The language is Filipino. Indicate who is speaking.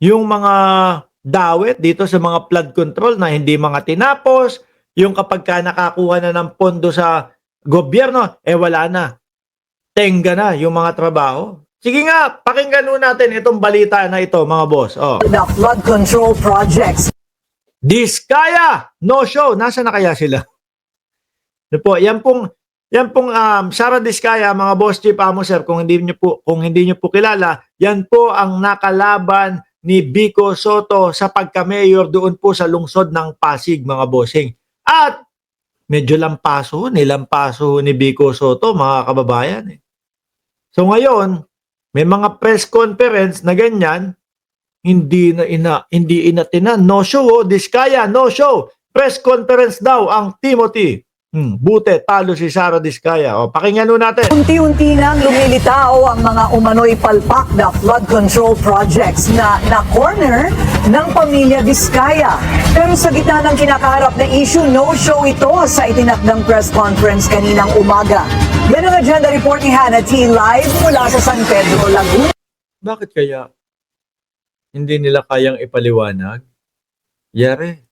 Speaker 1: yung mga dawit dito sa mga flood control na hindi mga tinapos, yung kapag ka nakakuha na ng pondo sa gobyerno, wala na. Tengga na yung mga trabaho. Sige nga, pakinggan nun natin itong balita na ito, mga boss. Oh.
Speaker 2: The flood control projects.
Speaker 1: Diskaya! No show. Nasaan na kaya sila? Ano po, yan pong Sara Diskaya, mga boss, chief amo sir, kung hindi niyo po kilala, yan po ang nakalaban ni Vico Soto sa pagka-mayor doon po sa lungsod ng Pasig, mga bossing. At medyo lampaso ni Vico Soto, mga kababayan. So ngayon, may mga press conference na ganyan, hindi inatina, no show, Diskaya, no show. Press conference daw ang Timothy. Buti, talo si Sara Diskaya. O, pakinggan nun natin.
Speaker 2: Unti-unti nang lumilitaw ang mga umano'y palpak na flood control projects na corner ng pamilya Diskaya. Pero sa gitna ng kinakaharap na issue, no-show ito sa itinakdang press conference kaninang umaga. Yan ang agenda report ni Hannah T. live mula sa San Pedro, Laguna.
Speaker 1: Bakit kaya hindi nila kayang ipaliwanag? Yari,